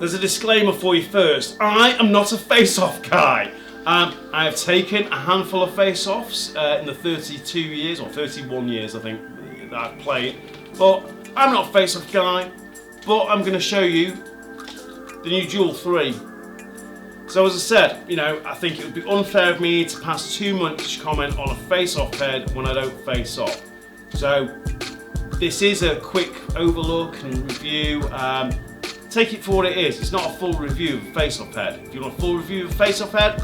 There's a disclaimer for you first. I am not a face-off guy. I have taken a handful of face-offs in the 32 years, or 31 years I think, that I've played. But I'm not a face-off guy, but I'm going to show you the new Duel 3. So as I said, you know, I think it would be unfair of me to pass too much comment on a face-off head when I don't face off. So this is a quick overlook and review. Take it for what it is. It's not a full review of a face-off head. If you want a full review of a face-off head,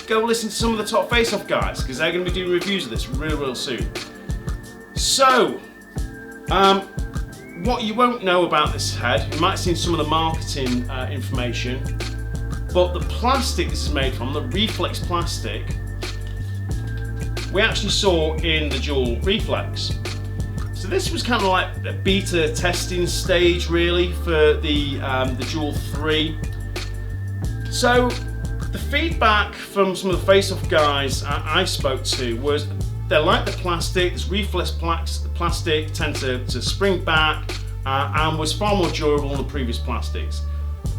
go listen to some of the top face-off guys, because they're going to be doing reviews of this real soon. So, what you won't know about this head, you might have seen some of the marketing information, but the plastic this is made from, the Reflex plastic, we actually saw in the Duel Reflex. So this was kind of like a beta testing stage really for the Duel 3. So the feedback from some of the face-off guys I spoke to was they like the plastic. This Reflex plastic tend to spring back and was far more durable than the previous plastics.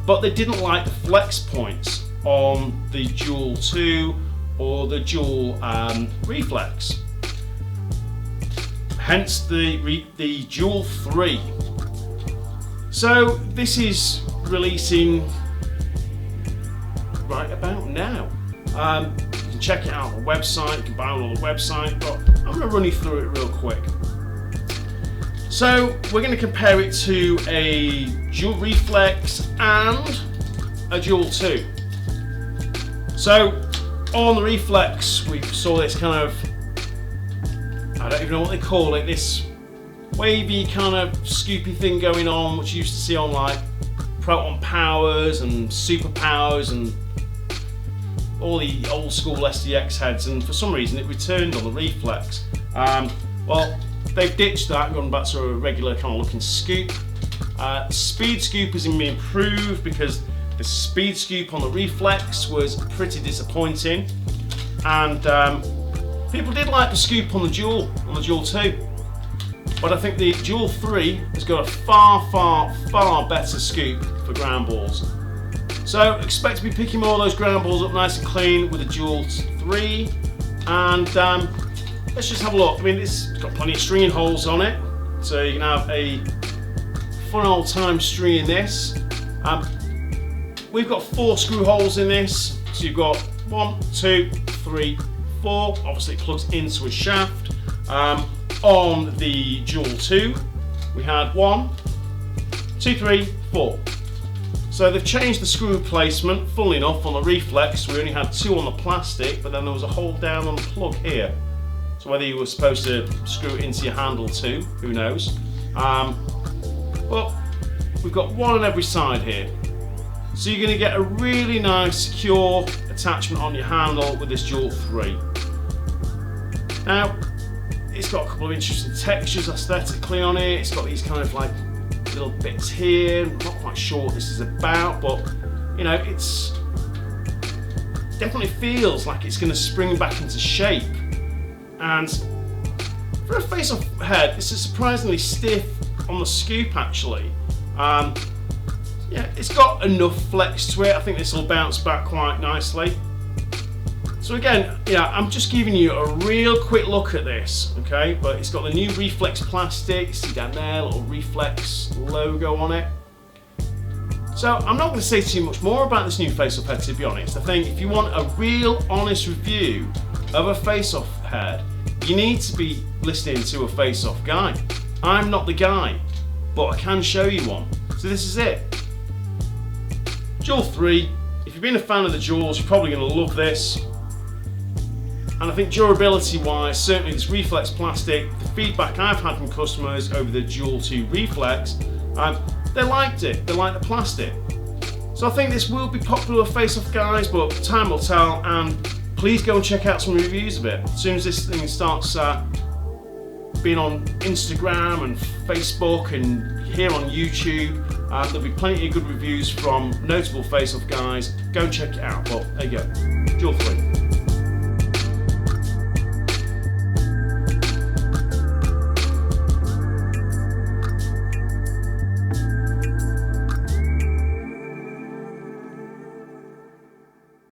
But they didn't like the flex points on the Duel 2 or the Duel Reflex. Hence the Duel 3. So this is releasing right about now. You can check it out on the website, you can buy it on the website, but I'm going to run you through it real quick. So we're going to compare it to a Duel Reflex and a Duel 2. So on the Reflex we saw this kind of, I don't even know what they call it, this wavy kind of scoopy thing going on, which you used to see on like Proton Powers and Super Powers and all the old school STX heads, and for some reason it returned on the Reflex. Well, they've ditched that and gone back to a regular kind of looking scoop. Speed scoop has been improved because the speed scoop on the Reflex was pretty disappointing, and people did like the scoop on the Duel 2, but I think the Duel 3 has got a far better scoop for ground balls. So expect to be picking more of those ground balls up nice and clean with the Duel 3, and let's just have a look. I mean, it's got plenty of stringing holes on it, so you can have a fun old time stringing this. We've got 4 screw holes in this, so you've got 1, 2, 3, 4. Obviously it plugs into a shaft. On the Duel 2 we had 1, 2, 3, 4. So they've changed the screw placement. Funnily enough, on the Reflex we only had 2 on the plastic, but then there was a hole down on the plug here. So whether you were supposed to screw it into your handle too, who knows. But we've got 1 on every side here. So you're going to get a really nice secure attachment on your handle with this Duel 3. Now, it's got a couple of interesting textures aesthetically on it. It's got these kind of like little bits here. I'm not quite sure what this is about, but you know, it's definitely feels like it's going to spring back into shape. And for a face-off head, this is surprisingly stiff on the scoop actually. Yeah, it's got enough flex to it. I think this will bounce back quite nicely. So again, yeah, I'm just giving you a real quick look at this, okay? But it's got the new Reflex plastic, see down there, little Reflex logo on it. So I'm not going to say too much more about this new face-off head, to be honest. I think if you want a real honest review of a face-off head, you need to be listening to a face-off guy. I'm not the guy, but I can show you one. So this is it. Duel 3, if you've been a fan of the Duels, you're probably going to love this. And I think durability wise, certainly this Reflex plastic, the feedback I've had from customers over the Duel 2 Reflex, they liked it, they liked the plastic. So I think this will be popular with face-off guys, but time will tell, and please go and check out some reviews of it. As soon as this thing starts being on Instagram and Facebook and here on YouTube, there'll be plenty of good reviews from notable face-off guys. Go and check it out. But there you go, Duel 3.